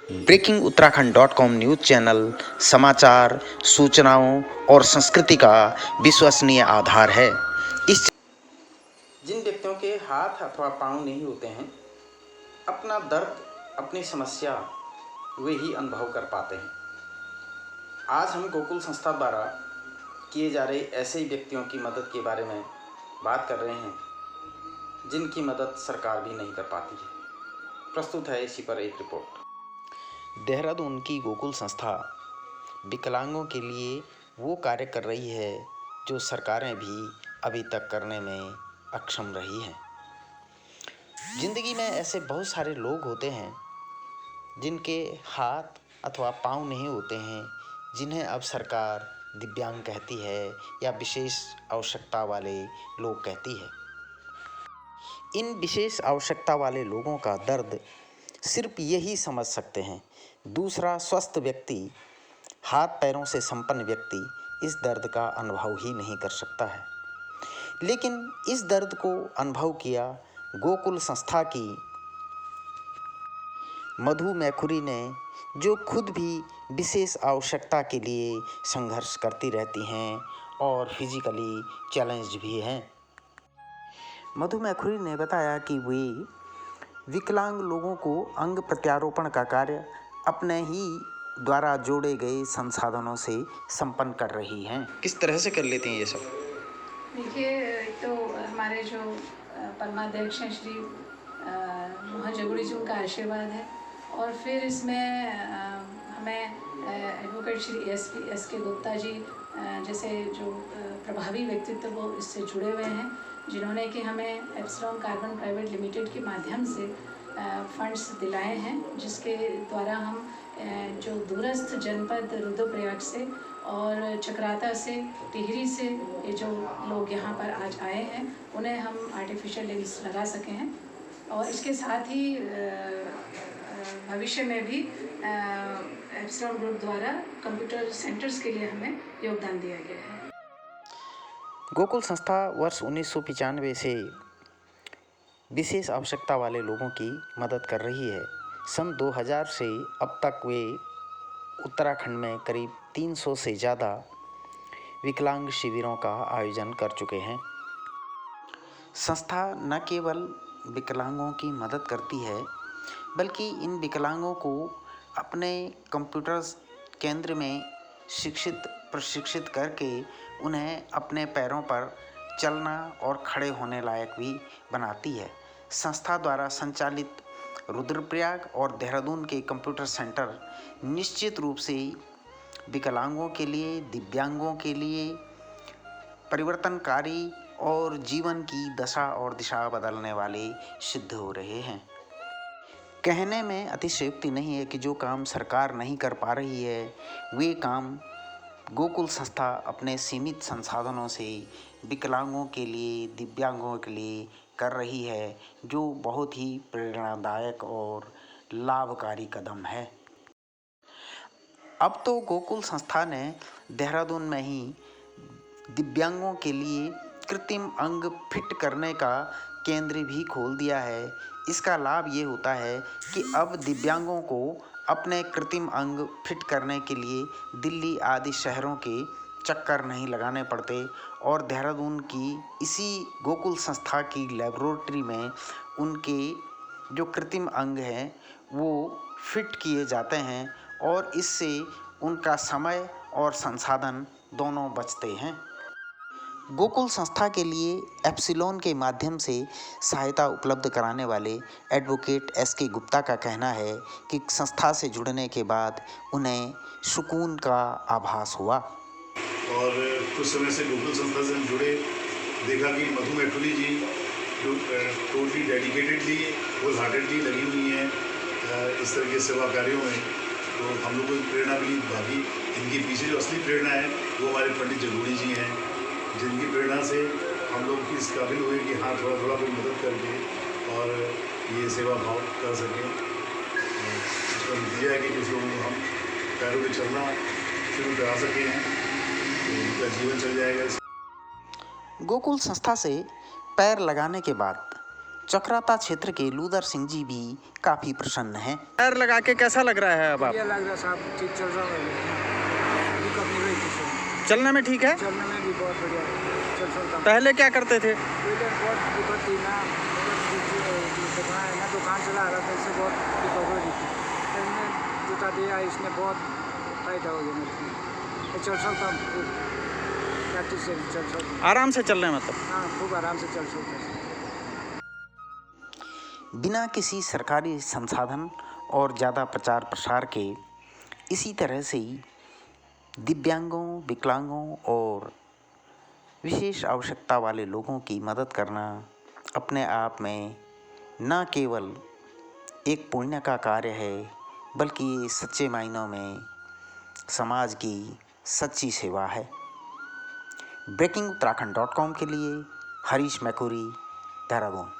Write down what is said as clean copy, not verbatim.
Breaking Uttarakhand .com news channel समाचार, सूचनाओं और संस्कृति का विश्वसनीय आधार है। इस जिन व्यक्तियों के हाथ अथवा पांव नहीं होते हैं, अपना दर्द, अपनी समस्या वे ही अनुभव कर पाते हैं। आज हम गोकुल संस्था द्वारा किए जा रहे ऐसे ही व्यक्तियों की मदद के बारे में बात कर रहे हैं, जिनकी मदद सरकार भी नहीं कर पाती है। प्रस्तुत है इसी पर एक रिपोर्ट। देहरादून की गोकुल संस्था विकलांगों के लिए वो कार्य कर रही है जो सरकारें भी अभी तक करने में अक्षम रही हैं। जिंदगी में ऐसे बहुत सारे लोग होते हैं जिनके हाथ अथवा पांव नहीं होते हैं, जिन्हें अब सरकार दिव्यांग कहती है या विशेष आवश्यकता वाले लोग कहती है। इन विशेष आवश्यकता वाले लोगों का दर्द सिर्फ यही समझ सकते हैं। दूसरा स्वस्थ व्यक्ति, हाथ पैरों से संपन्न व्यक्ति इस दर्द का अनुभव ही नहीं कर सकता है। लेकिन इस दर्द को अनुभव किया गोकुल संस्था की मधु मैखुरी ने, जो खुद भी विशेष आवश्यकता के लिए संघर्ष करती रहती हैं और फिजिकली चैलेंज भी हैं। मधु मैखुरी ने बताया कि वे विकलांग लोगों को अंग प्रत्यारोपण का कार्य अपने ही द्वारा जोड़े गए संसाधनों से संपन्न कर रही हैं। किस तरह से कर लेते हैं ये सब? देखिए, तो हमारे जो परमाध्यक्ष हैं श्री मोहन जगुड़ी जी, उनका आशीर्वाद है और फिर इसमें हमें एडवोकेट श्री एस के गुप्ता जी जैसे जो प्रभावी व्यक्तित्व वो इससे जुड़े हुए हैं, जिन्होंने कि हमें एप्सिलॉन कार्बन प्राइवेट लिमिटेड के माध्यम से फंड्स दिलाए हैं, जिसके द्वारा हम जो दूरस्थ जनपद रुद्रप्रयाग से और चक्राता से, टिहरी से ये जो लोग यहाँ पर आज आए हैं, उन्हें हम आर्टिफिशियल लिम्स लगा सके हैं। और इसके साथ ही भविष्य में भी एप्सिलॉन ग्रुप द्वारा कंप्यूटर सेंटर्स के लिए हमें योगदान दिया गया है। गोकुल संस्था वर्ष 1995 से विशेष आवश्यकता वाले लोगों की मदद कर रही है। सन 2000 से अब तक वे उत्तराखंड में करीब 300 से ज़्यादा विकलांग शिविरों का आयोजन कर चुके हैं। संस्था न केवल विकलांगों की मदद करती है, बल्कि इन विकलांगों को अपने कंप्यूटर केंद्र में प्रशिक्षित करके उन्हें अपने पैरों पर चलना और खड़े होने लायक भी बनाती है। संस्था द्वारा संचालित रुद्रप्रयाग और देहरादून के कंप्यूटर सेंटर निश्चित रूप से विकलांगों के लिए, दिव्यांगों के लिए परिवर्तनकारी और जीवन की दशा और दिशा बदलने वाले सिद्ध हो रहे हैं। कहने में अतिशयोक्ति नहीं है कि जो काम सरकार नहीं कर पा रही है, वे काम गोकुल संस्था अपने सीमित संसाधनों से विकलांगों के लिए, दिव्यांगों के लिए कर रही है, जो बहुत ही प्रेरणादायक और लाभकारी कदम है। अब तो गोकुल संस्था ने देहरादून में ही दिव्यांगों के लिए कृत्रिम अंग फिट करने का केंद्र भी खोल दिया है। इसका लाभ ये होता है कि अब दिव्यांगों को अपने कृत्रिम अंग फिट करने के लिए दिल्ली आदि शहरों के चक्कर नहीं लगाने पड़ते और देहरादून की इसी गोकुल संस्था की लैबोरेटरी में उनके जो कृत्रिम अंग हैं वो फिट किए जाते हैं और इससे उनका समय और संसाधन दोनों बचते हैं। गोकुल संस्था के लिए एप्सिलॉन के माध्यम से सहायता उपलब्ध कराने वाले एडवोकेट एस के गुप्ता का कहना है कि संस्था से जुड़ने के बाद उन्हें सुकून का आभास हुआ। और कुछ समय से गोकुल संस्था से हम जुड़े, देखा कि मधु मैखुरी जी जो टोटली डेडिकेटेडली, होल हार्टेडली लगी हुई हैं इस तरह के सेवा कार्यों में, तो हम लोग को प्रेरणा मिली। बाकी इनके पीछे जो असली प्रेरणा है वो हमारे पंडित जगुड़ी जी हैं, जिनकी प्रेरणा से हम लोग इस काबिल हुए कि हाँ थोड़ा थोड़ा कोई मदद करके और ये सेवा भाव कर सकें। इसका नतीजा है कि कुछ लोगों को हम पैरों पर चलना शुरू करा सके हैं, तो उनका जीवन चल जाएगा। गोकुल संस्था से पैर लगाने के बाद चक्राता क्षेत्र के लूदर सिंह जी भी काफ़ी प्रसन्न हैं। टायर लगा के कैसा लग रहा है अब आप? बढ़िया लग रहा है साहब, ठीक चल रहा है, दिक्कत नहीं हुई किसी को। चलने में ठीक है? चलने में भी बहुत बढ़िया चल सकता हूँ। पहले क्या करते थे? पहले बहुत दिक्कत थी ना, दुकान है ना, दुकान चला रहा था, इससे बहुत दिक्कत हो रही थी। फिर मैं जूता दिया, इसने बहुत फायदा हो गया मेरे को। चल सकता हूँ, प्रैक्टिस से चल सकता हूँ। आराम से चल रहे हैं मतलब? हाँ, खूब आराम से चल सकता हूँ। बिना किसी सरकारी संसाधन और ज़्यादा प्रचार प्रसार के इसी तरह से ही दिव्यांगों, विकलांगों और विशेष आवश्यकता वाले लोगों की मदद करना अपने आप में न केवल एक पुण्य का कार्य है, बल्कि ये सच्चे मायनों में समाज की सच्ची सेवा है। breakinguttarakhand.com के लिए हरीश मैकुरी, देहरादून।